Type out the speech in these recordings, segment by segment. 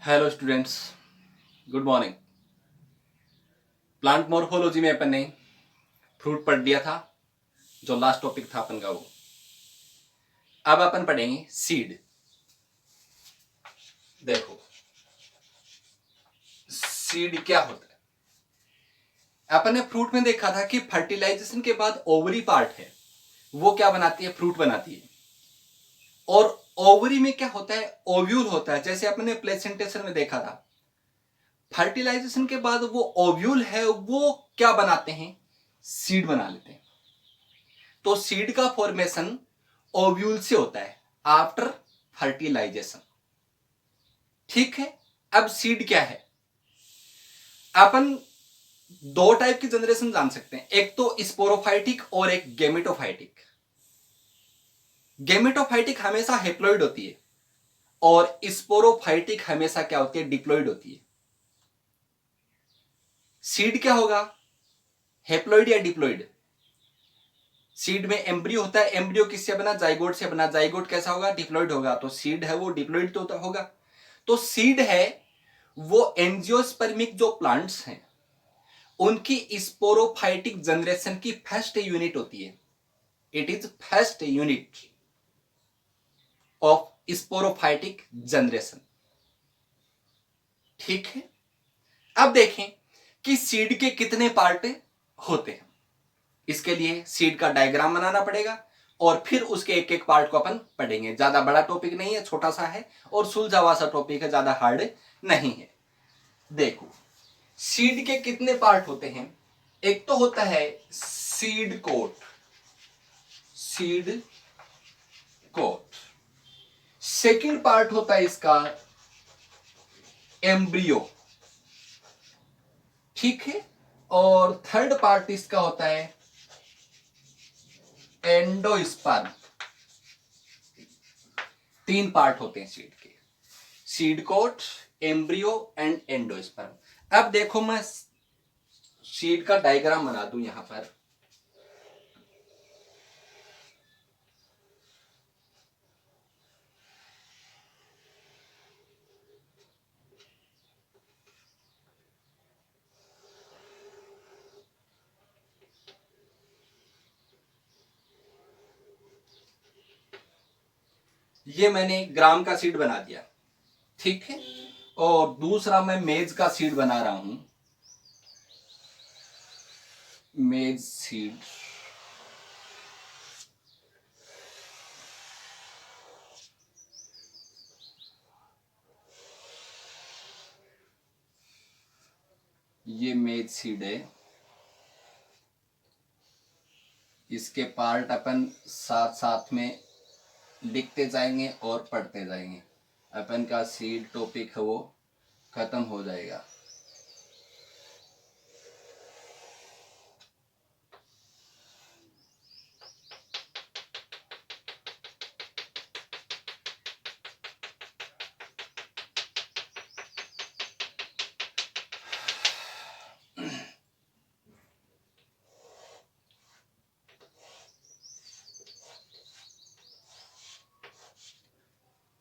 Hello students, good morning. Plant morphology में अपन ने fruit पढ़ लिया था, जो लास्ट टॉपिक था अपन का वो। अब अपन पढ़ेंगे सीड। देखो सीड क्या होता है। अपन ने फ्रूट में देखा था कि फर्टिलाइजेशन के बाद ओवरी पार्ट है वो क्या बनाती है, फ्रूट बनाती है। और ओवरी में क्या होता है, ओव्यूल होता है। जैसे अपन ने प्लेसेंटेशन में देखा था, फर्टिलाइजेशन के बाद वो ओव्यूल है वो क्या बनाते हैं, सीड बना लेते हैं। तो सीड का फॉर्मेशन ओव्यूल से होता है आफ्टर फर्टिलाइजेशन। ठीक है। अब सीड क्या है, अपन दो टाइप की जनरेशन जान सकते हैं, एक तो स्पोरोफाइटिक और एक गेमेटोफाइटिक। गेमेटोफाइटिक हमेशा हेप्लॉइड होती है और स्पोरोफाइटिक हमेशा क्या होती है, डिप्लॉइड होती है। सीड क्या होगा, हेप्लॉइड या डिप्लॉइड। सीड में एम्ब्रियो होता है, एम्ब्रियो किससे बना, जाइगोट से बना। जाइगोट कैसा होगा, डिप्लॉइड होगा। तो सीड है वो डिप्लॉइड तो होगा। तो सीड है वो एंजियोस्पर्मिक जो प्लांट्स हैं उनकी स्पोरोफाइटिक जनरेशन की फर्स्ट यूनिट होती है। It is first unit of sporophytic generation. ठीक है। अब देखें कि सीड के कितने पार्ट होते हैं। इसके लिए सीड का डायग्राम बनाना पड़ेगा और फिर उसके एक एक पार्ट को अपन पढ़ेंगे। ज्यादा बड़ा टॉपिक नहीं है, छोटा सा है और सुलझा हुआ सा टॉपिक है, ज्यादा हार्ड नहीं है। देखो सीड के कितने पार्ट होते हैं। एक तो होता है seed coat. Seed coat. Second part होता है इसका एम्ब्रियो। ठीक है। और थर्ड पार्ट इसका होता है एंडोस्पर्म। तीन पार्ट होते हैं सीड के, seed coat, embryo and endosperm. अब देखो मैं सीड का डायग्राम बना दूं यहां पर। ये मैंने ग्राम का सीड बना दिया। ठीक है। और दूसरा मैं मेज का सीड बना रहा हूं, मेज सीड। ये मेज सीड है। इसके पार्ट अपन साथ साथ में लिखते जाएंगे और पढ़ते जाएंगे। अपन का सीड टॉपिक है वो खत्म हो जाएगा।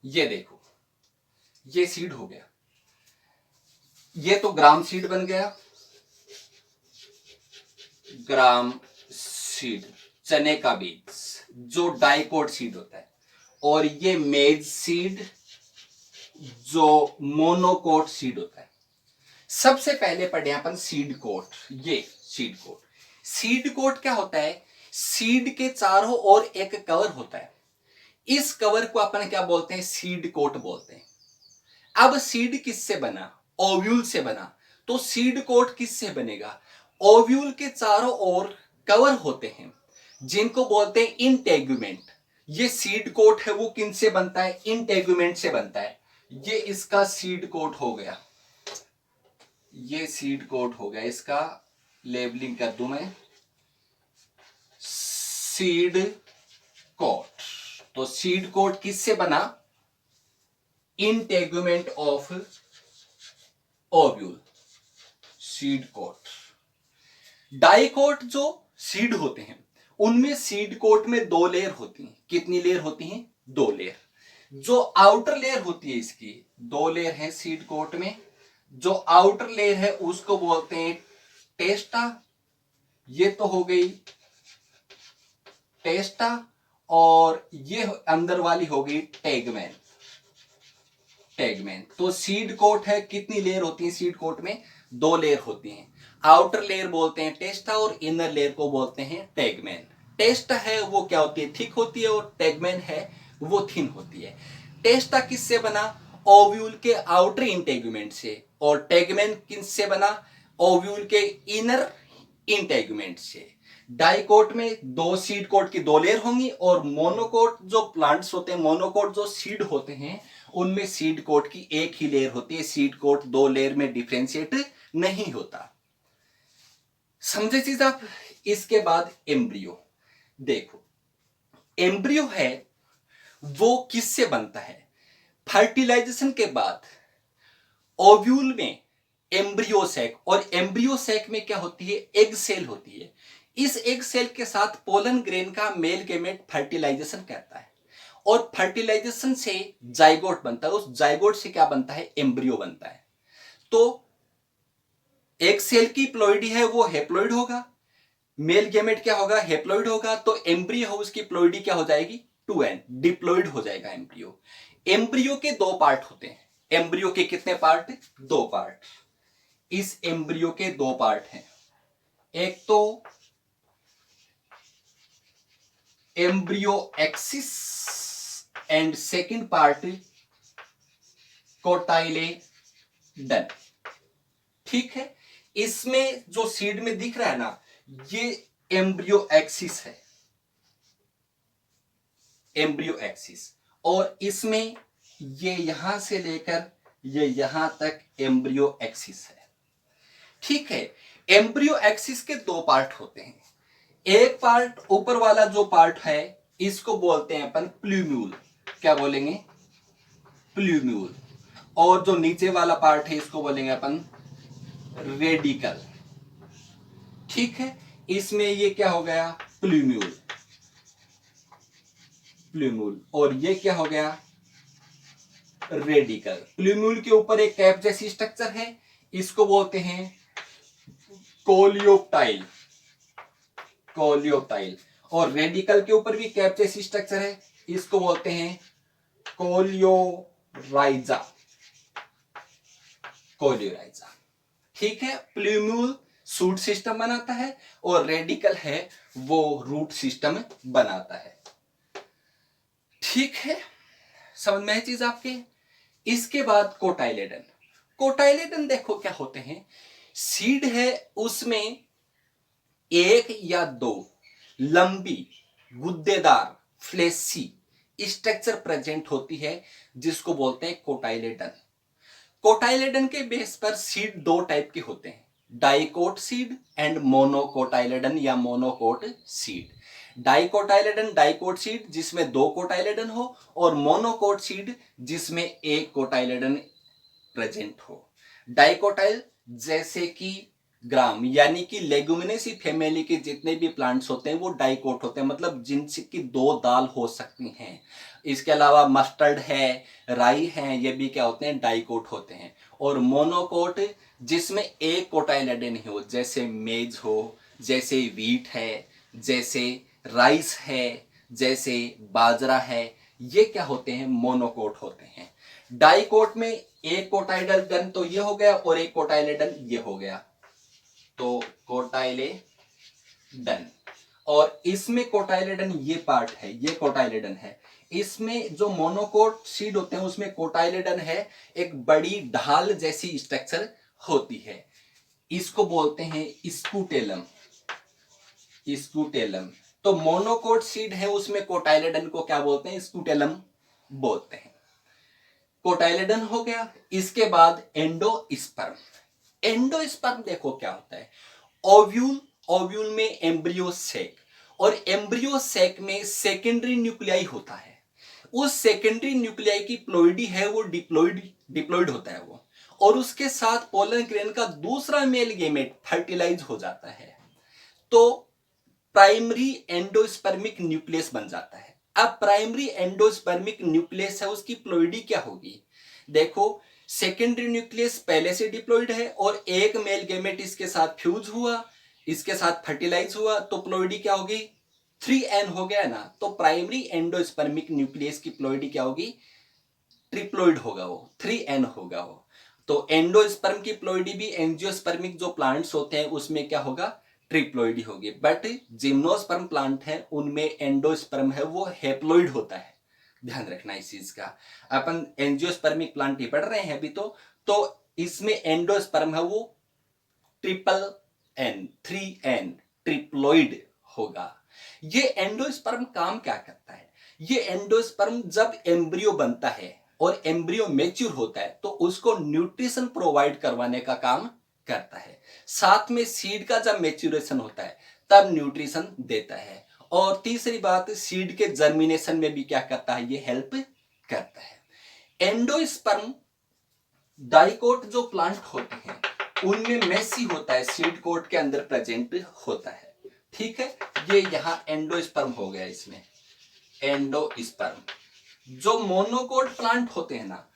ये देखो ये सीड हो गया। ये तो ग्राम सीड बन गया, ग्राम सीड, चने का बीज जो डाइकोट सीड होता है। और ये मेज सीड जो मोनोकोट सीड होता है। सबसे पहले पढ़े अपन सीड कोट। ये सीड कोट, सीड कोट क्या होता है, सीड के चारों ओर एक कवर होता है। इस कवर को अपन क्या बोलते हैं, सीड कोट बोलते हैं। अब सीड किससे बना, ओव्यूल से बना। तो सीड कोट किससे बनेगा, ओव्यूल के चारों ओर कवर होते हैं जिनको बोलते हैं इंटेगुमेंट। ये सीड कोट है वो किनसे बनता है, इंटेगुमेंट से बनता है। ये इसका सीड कोट हो गया, ये सीड कोट हो गया। इसका लेबलिंग कर दूं मैं, सीड कोट। तो सीड कोट किससे बना, integument of ovule, seed coat. Dicot जो सीड होते हैं उनमें सीड कोट में दो लेयर होती हैं। कितनी लेयर होती हैं, दो लेयर। जो आउटर लेयर होती है, इसकी दो लेयर है सीड कोट में, जो आउटर लेयर है उसको बोलते हैं टेस्टा, ये तो हो गई टेस्टा, और ये अंदर वाली हो गई टैगमैन। टैगमैन तो सीड कोट है, कितनी लेयर होती है सीड कोट में? दो लेयर होती हैं। आउटर लेयर बोलते हैं टेस्टा और इनर लेयर को बोलते हैं टैगमैन। टेस्टा है वो क्या होती है? थिक होती है, और टैगमैन है वो थिन होती है। टेस्टा किससे बना? ओव्यूल के आउटर इंटेगुमेंट से, और टैगमैन किससे बना? ओव्यूल के इनर इंटेगुमेंट से। डाइकोट में दो सीड कोट की दो लेयर होंगी, और मोनोकोट जो प्लांट्स होते हैं, मोनोकोट जो सीड होते हैं, उनमें सीड कोट की एक ही लेयर होती है। सीड कोट दो लेयर में डिफरेंशिएट नहीं होता। समझे चीज आप? इसके बाद एम्ब्रियो। देखो एम्ब्रियो है वो किससे बनता है? फर्टिलाइजेशन के बाद ओव्यूल में एम्ब्रियो सैक, और एम्ब्रियो सैक में क्या होती है? एग सेल होती है। इस एग सेल के साथ पोलन ग्रेन का मेल गेमेट फर्टिलाइजेशन करता है, और फर्टिलाइजेशन से जाइगोट बनता है। उस जाइगोट से क्या बनता है? एम्ब्रियो बनता है। तो एक सेल की प्लॉइडी है वो हेप्लॉइड होगा, मेल गेमेट क्या होगा? हेप्लॉइड होगा। तो एम्ब्रियो हो उसकी प्लॉइडी क्या हो जाएगी? 2n, डिप्लॉइड हो जाएगा एम्ब्रियो। एम्ब्रियो के दो पार्ट होते हैं। एम्ब्रियो के कितने पार्ट? दो पार्ट। इस एम्ब्रियो के दो पार्ट हैं, एक तो embryo axis and second part cotyledon. ठीक है, इसमें जो सीड में दिख रहा है ना, ये एम्ब्रियो एक्सिस है, एम्ब्रियो एक्सिस, और इसमें ये यहां से लेकर ये यहां तक एम्ब्रियो एक्सिस है। ठीक है, एम्ब्रियो एक्सिस के दो पार्ट होते हैं। एक पार्ट ऊपर वाला जो पार्ट है इसको बोलते हैं अपन प्लूम्यूल। क्या बोलेंगे? प्लूम्यूल। और जो नीचे वाला पार्ट है इसको बोलेंगे अपन रेडिकल। ठीक है, इसमें ये क्या हो गया? प्लूम्यूल। प्लूम्यूल, और ये क्या हो गया? रेडिकल। प्लूम्यूल के ऊपर एक कैप जैसी स्ट्रक्चर है, इसको बोलते हैं कोलियोप्टाइल। कोलियोप्टाइल। और रेडिकल के ऊपर भी कैप जैसी स्ट्रक्चर है, इसको बोलते हैं कोलियोराइजा। कोलियोराइजा। ठीक है, प्लूम्यूल शूट सिस्टम बनाता है, और रेडिकल है वो रूट सिस्टम बनाता है। ठीक है, समझ में है चीज आपके? इसके बाद कोटाइलेडन। कोटाइलेडन देखो क्या होते हैं? सीड है उसमें एक या दो लंबी गुद्देदार फ्लेसी स्ट्रक्चर प्रेजेंट होती है, जिसको बोलते हैं कोटाइलेडन। कोटाइलेडन के बेस पर सीड दो टाइप के होते हैं, डाइकोट सीड एंड मोनोकोटाइलेडन या मोनोकोट सीड। डाइकोटाइलेडन डाइकोट सीड जिसमें दो कोटाइलेडन हो, और मोनोकोट सीड जिसमें एक कोटाइलेडन प्रेजेंट हो। डाइकोटाइल जैसे कि ग्राम, यानी कि लेगुमिनेसी फैमिली के जितने भी प्लांट्स होते हैं वो डाइकोट होते हैं, मतलब जिनकी दो दाल हो सकती हैं। इसके अलावा मस्टर्ड है, राई है, ये भी क्या होते हैं? डाइकोट होते हैं। और मोनोकोट जिसमें एक कोटाइलेडन हो, जैसे मेज हो, जैसे वीट है, जैसे राइस है, जैसे बाजरा है, ये क्या होते हैं? मोनोकोट होते हैं। डाइकोट में एक कोटाइलेडन तो ये हो गया, और एक कोटाइलेडन ये हो गया, तो कोटाइलेडन। और इसमें कोटाइलेडन ये पार्ट है, ये कोटाइलेडन है। इसमें जो मोनोकोट सीड होते हैं उसमें कोटाइलेडन है, एक बड़ी ढाल जैसी स्ट्रक्चर होती है, इसको बोलते हैं स्कूटेलम। स्कूटेलम। तो मोनोकोट सीड है उसमें कोटाइलेडन को क्या बोलते हैं? स्कूटेलम बोलते हैं। कोटाइलेडन हो गया। इसके बाद एंडोस्पर्म। एंडोस्पर्म देखो क्या होता है? ओव्यूल, ओव्यूल में एम्ब्रियो सैक, और एम्ब्रियो सैक में सेकेंडरी न्यूक्लियाई होता है। उस सेकेंडरी न्यूक्लियाई की प्लॉइडी है वो डिप्लॉइड होता है वो, और उसके साथ पोलन ग्रेन का दूसरा मेल गेमेट फर्टिलाइज हो जाता है, तो प्राइमरी एंडोस्पर्मिक न्यूक्लियस बन जाता है। अब प्राइमरी एंडोस्पर्मिक न्यूक्लियस है उसकी प्लोइडी क्या होगी? देखो, सेकेंडरी न्यूक्लियस पहले से डिप्लॉइड है और एक मेल गैमेट इसके साथ फ्यूज हुआ, इसके साथ फर्टिलाइज हुआ, तो प्लोइडी क्या होगी? 3n हो गया ना। तो प्राइमरी एंडोस्पर्मिक न्यूक्लियस की प्लोइडी क्या होगी? ट्रिप्लोइड होगा, वो 3n होगा वो। तो एंडोस्पर्म की प्लोइडी भी एंजियोस्पर्मिक जो प्लांट्स होते हैं उसमें क्या होगा? ट्रिप्लोइडी होगी। बट जिम्नोस्पर्म प्लांट है उनमें एंडोस्पर्म है वो हेप्लोइड होता है, ध्यान रखना इस चीज का। अपन एंजियोस्पर्मिक प्लांट ही पढ़ रहे हैं अभी तो इसमें एंडोस्पर्म है वो ट्रिपल एन 3n ट्रिप्लोइड होगा। ये एंडोस्पर्म काम क्या करता है? ये एंडोस्पर्म जब एम्ब्रियो बनता है और एम्ब्रियो मैच्योर होता है तो उसको न्यूट्रिशन प्रोवाइड करवाने का काम करता है। साथ में सीड का जब मैच्योरेशन होता है तब न्यूट्रिशन देता है। और तीसरी बात, सीड के जर्मिनेशन में भी क्या करता है? ये हेल्प करता है। एंडोस्पर्म डाइकोट जो प्लांट होते हैं उनमें मेसी होता है, सीड कोट के अंदर प्रेजेंट होता है। ठीक है, ये यहां एंडोस्पर्म हो गया। इसमें एंडोस्पर्म जो मोनोकोट प्लांट होते हैं ना,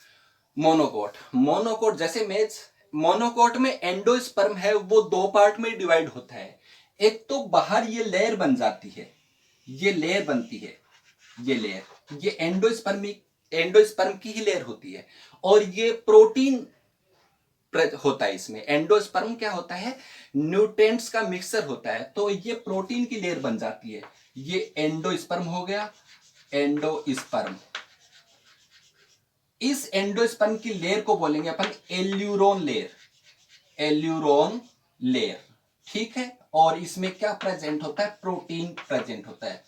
मोनोकोट जैसे मेज, मोनोकोट में एंडोस्पर्म है वो दो पार्ट में डिवाइड होता है। एक तो बाहर ये लेयर बन जाती है, ये लेयर बनती है, ये लेयर, ये एंडोस्पर्म की ही लेयर होती है। और ये प्रोटीन होता है इसमें। एंडोस्पर्म क्या होता है? न्यूट्रिएंट्स का मिक्सचर होता है, तो ये प्रोटीन की लेयर बन जाती है। ये एंडोस्पर्म हो गया, एंडोस्पर्म। इस एंडोस्पर्म की लेयर को बोलेंगे अपन एल्यूरोन लेयर, एल्यूरोन लेयर। ठीक है, और इसमें क्या प्रेजेंट होता है? प्रोटीन प्रेजेंट होता है,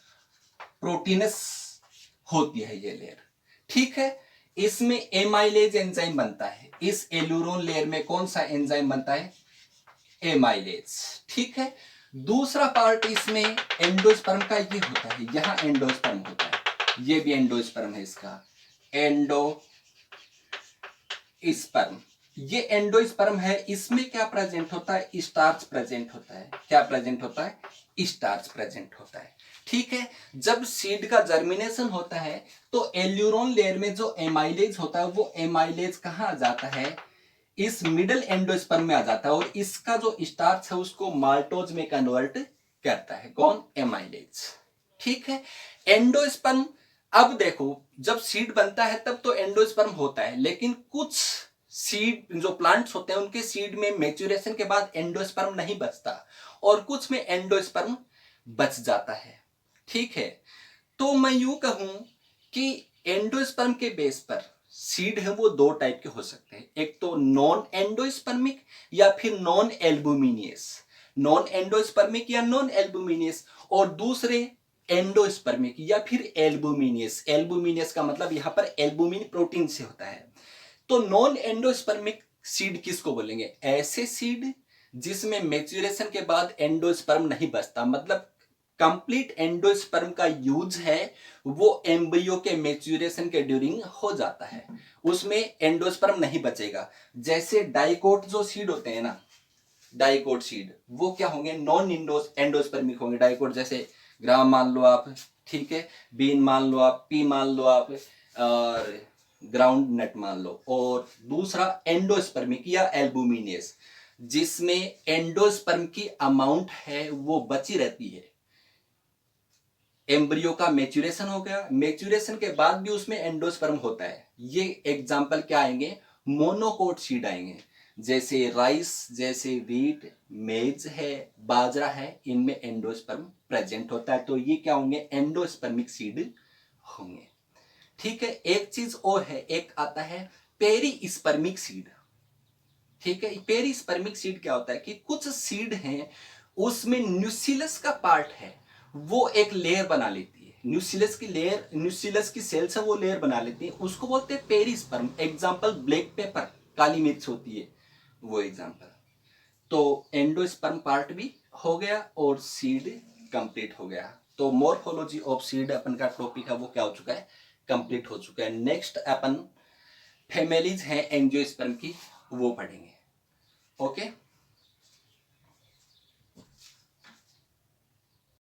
प्रोटीनस होती है ये लेयर। ठीक है, इसमें एमाइलेज एंजाइम बनता है। इस एल्यूरोन लेयर में कौन सा एंजाइम बनता है? एमाइलेज। ठीक है, दूसरा पार्ट इसमें एंडोस्पर्म का ये होता है, यहां एंडोस्पर्म होता है, ये भी एंडोस्पर्म है इसका, एंडोस्पर्म। ये एंडोस्पर्म है, इसमें क्या प्रेजेंट होता है? स्टार्च प्रेजेंट होता है। क्या प्रेजेंट होता है? स्टार्च प्रेजेंट होता है। ठीक है, जब सीड का जर्मिनेशन होता है तो एल्यूरोन लेयर में जो एमाइलेज होता है वो एमाइलेज कहां आ जाता है? इस मिडल एंडोस्पर्म में आ जाता है और इसका जो स्टार्च है उसको माल्टोज में कन्वर्ट करता है। कौन? एमाइलेज। ठीक है, एंडोस्पर्म। अब देखो, जब सीड बनता है तब तो एंडोस्पर्म होता है, लेकिन कुछ सीड जो प्लांट्स होते हैं उनके सीड में मैच्योरेशन के बाद एंडोस्पर्म नहीं बचता और कुछ में एंडोस्पर्म बच जाता है। ठीक है, तो मैं यूं कहूं कि एंडोस्पर्म के बेस पर सीड है वो दो टाइप के हो सकते हैं। एक तो नॉन एंडोस्पर्मिक या फिर नॉन एल्बुमिनियस, नॉन एंडोस्पर्मिक या नॉन एल्बुमिनियस, और दूसरे एंडोस्पर्मिक या फिर एल्बुमिनियस। एल्बुमिनियस का मतलब यहां पर एल्बुमिन प्रोटीन से होता है। तो नॉन एंडोस्पर्मिक सीड किसको बोलेंगे? ऐसे सीड जिसमें मैच्योरेशन के बाद एंडोस्पर्म नहीं बचता, मतलब कंप्लीट एंडोस्पर्म का यूज है वो एम्ब्रियो के मैच्योरेशन के ड्यूरिंग हो जाता है, उसमें एंडोस्पर्म नहीं बचेगा। जैसे डाइकोट जो सीड होते हैं ना, डाइकोट सीड वो क्या होंगे? नॉन एंडोस्पर्मिक होंगे। डाइकोट जैसे ग्राम मान लो आप, ठीक है, बीन मान लो आप, पी मान लो आप, और ग्राउंड नट मान लो। और दूसरा एंडोस्पर्मिक या एल्बुमिनियस, जिसमें एंडोस्पर्म की अमाउंट है वो बची रहती है। एम्ब्रियो का मैच्योरेशन हो गया, मैच्योरेशन के बाद भी उसमें एंडोस्पर्म होता है। ये एग्जाम्पल क्या आएंगे? मोनोकोट सीड आएंगे, जैसे राइस, जैसे व्हीट, मेज है, बाजरा है, इनमें एंडोस्पर्म प्रेजेंट होता है। तो ये क्या होंगे? एंडोस्पर्मिक सीड होंगे। ठीक है, एक चीज और है, एक आता है पेरीस्पर्मिक सीड। ठीक है, पेरीस्पर्मिक सीड क्या होता है कि कुछ सीड हैं उसमें न्यूसिलस का पार्ट है वो एक लेयर बना लेती है, न्यूसिलस की लेयर, न्यूसिलस की सेल्स है वो लेयर बना लेती है, उसको बोलते हैं पेरीस्पर्म। एग्जांपल ब्लैक पेपर, काली मिर्च होती है वो एग्जांपल। तो एंडोस्पर्म पार्ट भी हो गया और सीड कंप्लीट हो गया। तो मॉर्फोलॉजी ऑफ सीड अपन का टॉपिक है वो क्या हो चुका है? कंप्लीट हो चुका है। नेक्स्ट अपन फैमिलीज हैं एंजियोस्पर्म की, वो पढ़ेंगे। ओके।